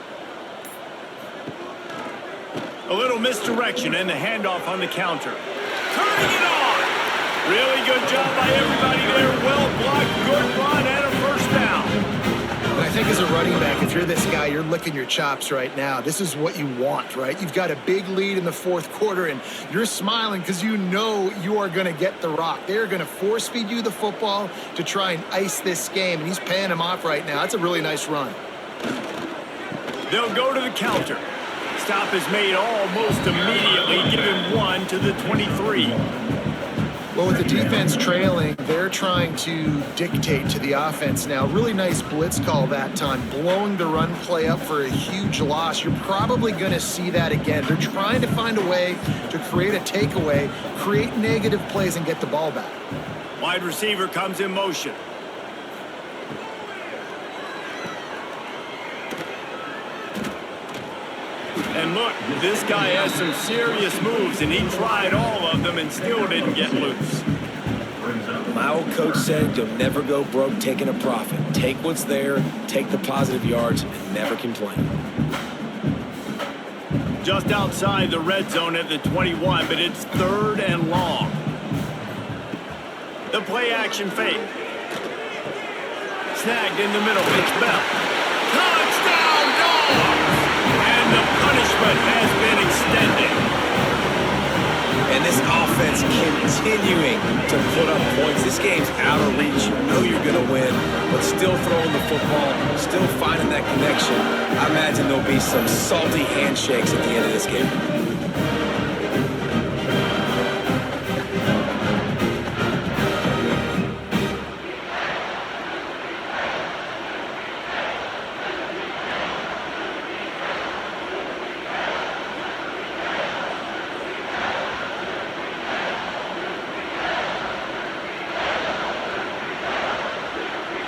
[SPEAKER 1] A little misdirection and the handoff on the counter. Turning it on! Really good job by everybody there. Well blocked, good run, and a first down.
[SPEAKER 2] And I think as a running back, if you're this guy, you're licking your chops right now. This is what you want, right? You've got a big lead in the fourth quarter, and you're smiling because you know you are going to get the rock. They're going to force feed you the football to try and ice this game, and he's paying him off right now. That's a really nice run.
[SPEAKER 1] They'll go to the counter. Stop is made almost immediately, giving one to the 23.
[SPEAKER 2] Well, with the defense trailing, they're trying to dictate to the offense now. Really nice blitz call that time, blowing the run play up for a huge loss. You're probably going to see that again. They're trying to find a way to create a takeaway, create negative plays, and get the ball back.
[SPEAKER 1] Wide receiver comes in motion. And look, this guy has some serious moves, and he tried all of them and still didn't get loose.
[SPEAKER 3] My old coach said you'll never go broke taking a profit. Take what's there, take the positive yards, and never complain.
[SPEAKER 1] Just outside the red zone at the 21, but it's third and long. The play action fake. Snagged in the middle, it's Bell. Touchdown, Dogs! And the punishment has been extended.
[SPEAKER 3] And this offense continuing to put up points. This game's out of reach. You know you're going to win, but still throwing the football, still finding that connection. I imagine there'll be some salty handshakes at the end of this game.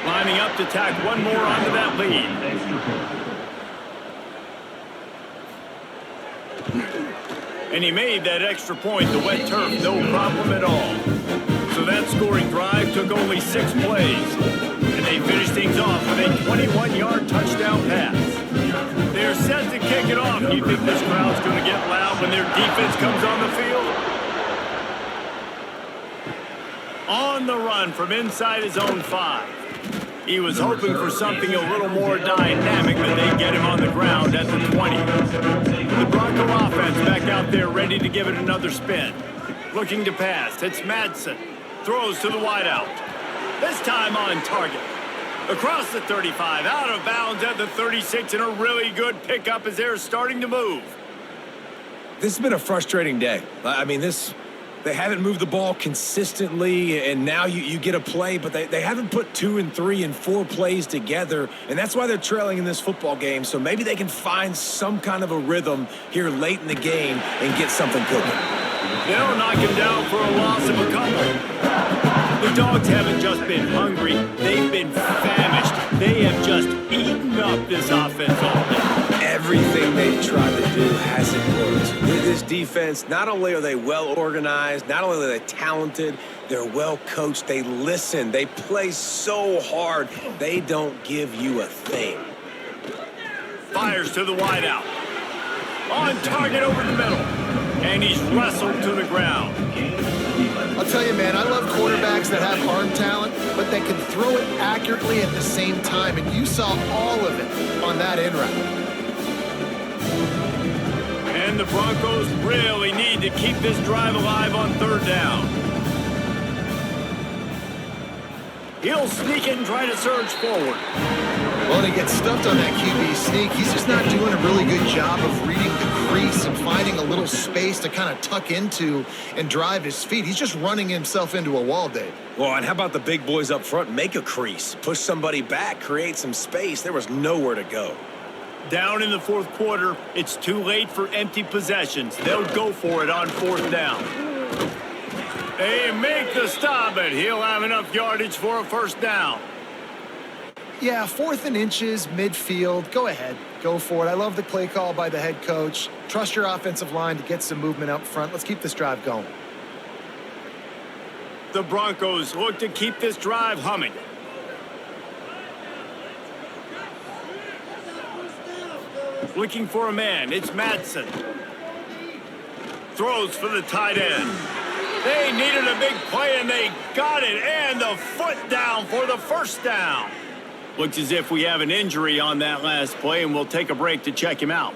[SPEAKER 1] Lining up to tack one more onto that lead. And he made that extra point, the wet turf, no problem at all. So that scoring drive took only 6 plays. And they finished things off with a 21-yard touchdown pass. They're set to kick it off. Do you think this crowd's going to get loud when their defense comes on the field? On the run from inside his own 5. He was hoping for something a little more dynamic, but they get him on the ground at the 20. The Bronco offense back out there ready to give it another spin. Looking to pass. It's Madsen. Throws to the wideout. This time on target. Across the 35, out of bounds at the 36, and a really good pickup as they're starting to move.
[SPEAKER 3] This has been a frustrating day. I mean, they haven't moved the ball consistently, and now you get a play, but they haven't put 2 and 3 and 4 plays together, and that's why they're trailing in this football game. So maybe they can find some kind of a rhythm here late in the game and get something cooking.
[SPEAKER 1] They'll knock him down for a loss of a couple. The Dogs haven't just been hungry, they've been famished. They have just eaten up this offense all day.
[SPEAKER 3] Everything they've tried to do hasn't worked. This defense, not only are they well organized, not only are they talented, they're well coached, they listen, they play so hard, they don't give you a thing.
[SPEAKER 1] Fires to the wideout. On target over the middle. And he's wrestled to the ground.
[SPEAKER 2] I'll tell you, man, I love quarterbacks that have arm talent, but that can throw it accurately at the same time, and you saw all of it on that end route.
[SPEAKER 1] And the Broncos really need to keep this drive alive on 3rd down. He'll sneak it and try to surge forward.
[SPEAKER 2] Well, he gets stuffed on that QB sneak. He's just not doing a really good job of reading the crease and finding a little space to kind of tuck into and drive his feet. He's just running himself into a wall, Dave.
[SPEAKER 3] Well, and how about the big boys up front? Make a crease, push somebody back, create some space. There was nowhere to go.
[SPEAKER 1] Down in the 4th quarter, it's too late for empty possessions. They'll go for it on 4th down. They make the stop, and he'll have enough yardage for a 1st down.
[SPEAKER 2] Yeah, 4th and inches, midfield. Go ahead. Go for it. I love the play call by the head coach. Trust your offensive line to get some movement up front. Let's keep this drive going.
[SPEAKER 1] The Broncos look to keep this drive humming. Looking for a man. It's Madsen. Throws for the tight end. They needed a big play, and they got it. And the foot down for the 1st down. Looks as if we have an injury on that last play, and we'll take a break to check him out.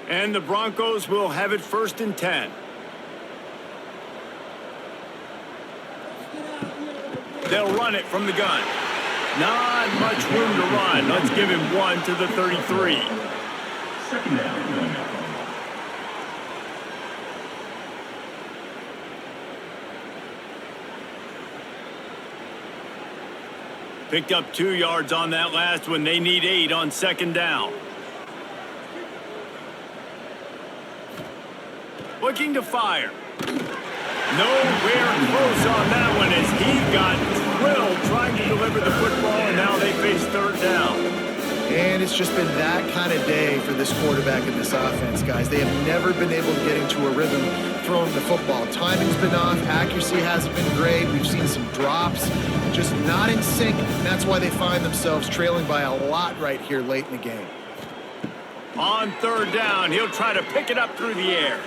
[SPEAKER 1] And the Broncos will have it 1st and 10. They'll run it from the gun. Not much room to run. Let's give him 1 to the 33.
[SPEAKER 4] 2nd down.
[SPEAKER 1] Picked up 2 yards on that last one. They need 8 on 2nd down. Looking to fire. Nowhere close on that one as he got drilled trying to deliver the football, and now they face 3rd down.
[SPEAKER 2] And it's just been that kind of day for this quarterback and this offense, guys. They have never been able to get into a rhythm throwing the football. Timing's been off. Accuracy hasn't been great. We've seen some drops. Just not in sync. And that's why they find themselves trailing by a lot right here late in the game.
[SPEAKER 1] On 3rd down, he'll try to pick it up through the air.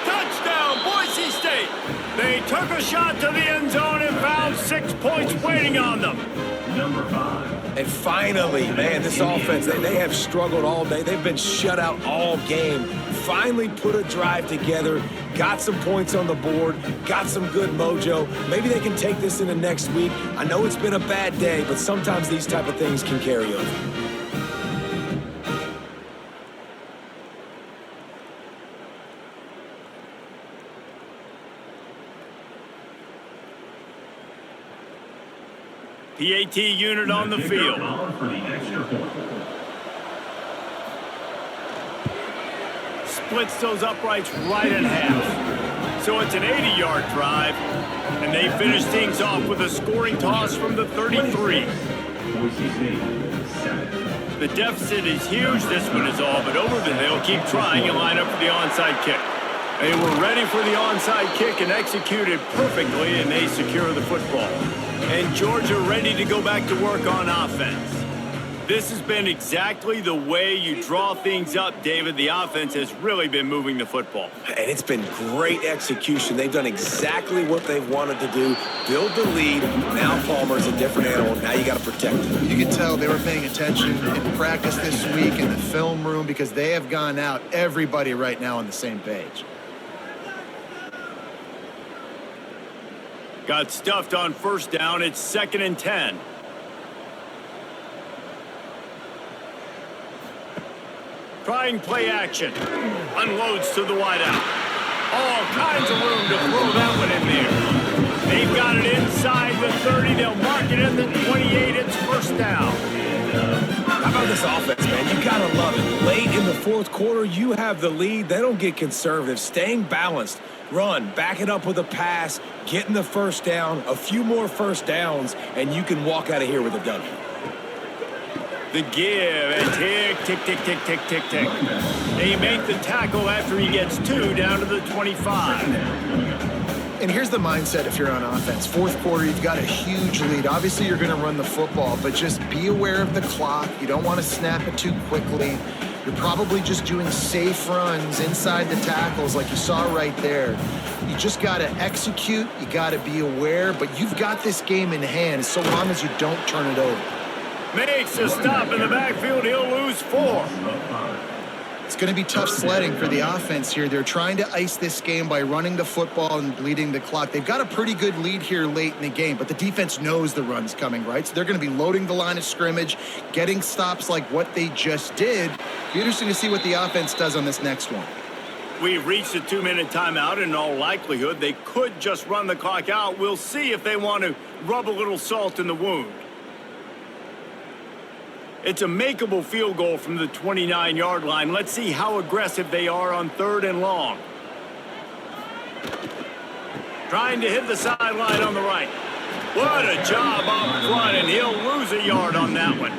[SPEAKER 1] Touchdown, Boise State! They took a shot to the end zone and found 6 points waiting on them.
[SPEAKER 4] Number 5.
[SPEAKER 3] And finally, man, this offense, they have struggled all day. They've been shut out all game. Finally put a drive together, got some points on the board, got some good mojo. Maybe they can take this into next week. I know it's been a bad day, but sometimes these type of things can carry over.
[SPEAKER 1] PAT unit on the field.
[SPEAKER 4] For the extra point.
[SPEAKER 1] Splits those uprights right in half. So it's an 80-yard drive, and they finish things off with a scoring toss from the 33.
[SPEAKER 4] Boise State 7.
[SPEAKER 1] The deficit is huge. This one is all but over, but they'll keep trying and line up for the onside kick. They were ready for the onside kick and executed perfectly, and they secure the football. And Georgia ready to go back to work on offense. This has been exactly the way you draw things up, David. The offense has really been moving the football.
[SPEAKER 3] And it's been great execution. They've done exactly what they've wanted to do. Build the lead. Now Palmer's a different animal. Now you got to protect him.
[SPEAKER 2] You can tell they were paying attention in practice this week in the film room because they have gone out, everybody right now on the same page.
[SPEAKER 1] Got stuffed on first down. It's 2nd and 10. Trying play action. Unloads to the wideout. All kinds of room to throw that one in there. They've got it inside the 30. They'll mark it at the 28. It's first down.
[SPEAKER 3] How about this offense, man? You got to love it. Late in the fourth quarter, you have the lead. They don't get conservative. Staying balanced. Run, back it up with a pass, getting the first down, a few more first downs, and you can walk out of here with a W.
[SPEAKER 1] The give, and tick, tick, tick, tick, tick, tick, tick. They make the tackle after he gets 2 down to the 25.
[SPEAKER 2] And here's the mindset if you're on offense. Fourth quarter, you've got a huge lead. Obviously, you're going to run the football, but just be aware of the clock. You don't want to snap it too quickly. You're probably just doing safe runs inside the tackles like you saw right there. You just got to execute. You got to be aware, but you've got this game in hand so long as you don't turn it over.
[SPEAKER 1] Makes a stop in the backfield. He'll lose 4.
[SPEAKER 2] It's going to be tough sledding for the offense here. They're trying to ice this game by running the football and bleeding the clock. They've got a pretty good lead here late in the game, but the defense knows the run's coming, right? So they're going to be loading the line of scrimmage, getting stops like what they just did. Be interesting to see what the offense does on this next one.
[SPEAKER 1] We've reached a 2-minute timeout. In all likelihood, they could just run the clock out. We'll see if they want to rub a little salt in the wound. It's a makeable field goal from the 29-yard line. Let's see how aggressive they are on 3rd and long. Trying to hit the sideline on the right. What a job up front, and he'll lose a yard on that one.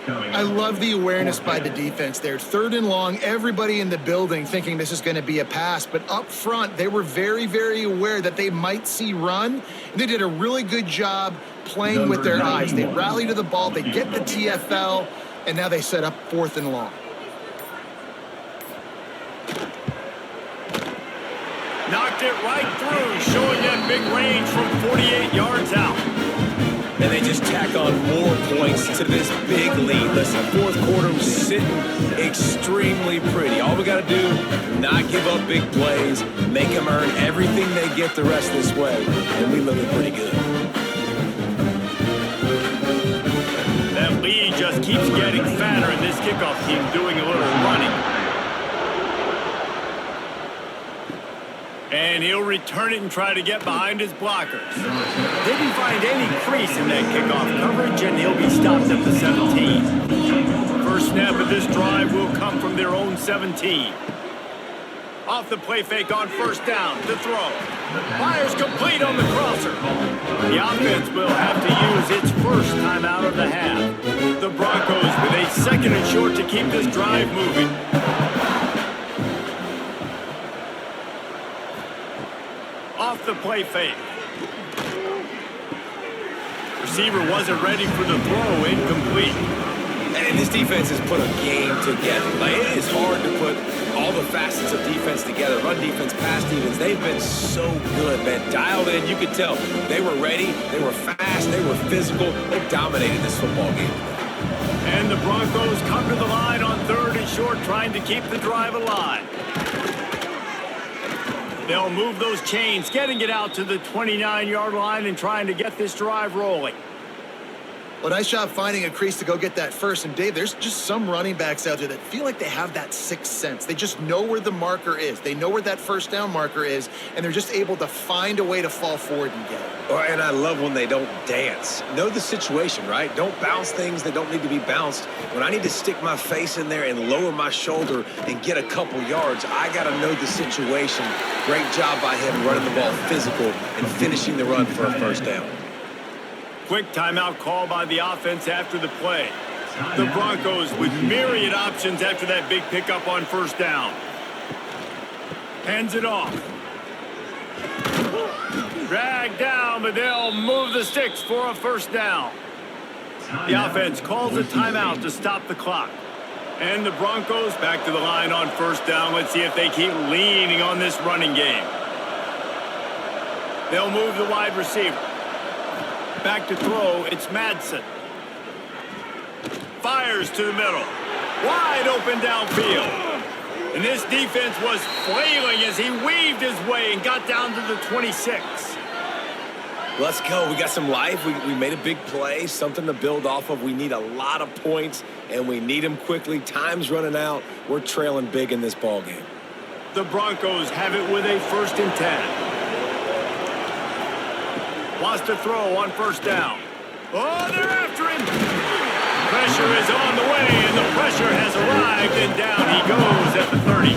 [SPEAKER 2] I love the awareness by the defense there. 3rd and long, everybody in the building thinking this is going to be a pass, but up front, they were very, very aware that they might see run. They did a really good job playing with their eyes. They rally to the ball, they get the TFL, and now they set up 4th and long.
[SPEAKER 1] Knocked it right through, showing that big range from 48 yards out.
[SPEAKER 3] And they just tack on more points to this big lead. Listen, fourth quarter was sitting extremely pretty. All we got to do, not give up big plays, make them earn everything they get the rest of this way, and we looking pretty good.
[SPEAKER 1] That lead just keeps getting fatter, and this kickoff team doing a little running. And he'll return it and try to get behind his blockers. Didn't find any crease in that kickoff coverage, and he'll be stopped at the 17. First snap of this drive will come from their own 17. Off the play fake on first down to throw. Fires complete on the crosser. The offense will have to use its first timeout of the half. The Broncos with a 2nd and short to keep this drive moving. Off the play fake. Receiver wasn't ready for the throw. Incomplete.
[SPEAKER 3] And this defense has put a game together. Like, it is hard to put all the facets of defense together. Run defense, pass defense. They've been so good, man. Dialed in. You could tell they were ready. They were fast. They were physical. They dominated this football game.
[SPEAKER 1] And the Broncos come to the line on 3rd and short, trying to keep the drive alive. They'll move those chains, getting it out to the 29-yard line and trying to get this drive rolling.
[SPEAKER 2] Well, nice job finding a crease to go get that first. And, Dave, there's just some running backs out there that feel like they have that sixth sense. They just know where the marker is. They know where that first down marker is, and they're just able to find a way to fall forward and get it.
[SPEAKER 3] And I love when they don't dance. Know the situation, right? Don't bounce things that don't need to be bounced. When I need to stick my face in there and lower my shoulder and get a couple yards, I got to know the situation. Great job by him running the ball physical and finishing the run for a first down.
[SPEAKER 1] Quick timeout call by the offense after the play. The Broncos with myriad options after that big pickup on first down. Hands it off. Dragged down, but they'll move the sticks for a first down. The offense calls a timeout to stop the clock. And the Broncos back to the line on first down. Let's see if they keep leaning on this running game. They'll move the wide receiver. Back to throw, it's Madsen. Fires to the middle. Wide open downfield. And this defense was flailing as he weaved his way and got down to the 26.
[SPEAKER 3] Let's go. We got some life. We made a big play, something to build off of. We need a lot of points, and we need them quickly. Time's running out. We're trailing big in this ball game.
[SPEAKER 1] The Broncos have it with a 1st and 10. Wants to throw on first down. Oh, they're after him. Pressure is on the way, and the pressure has arrived, and down he goes at the 30.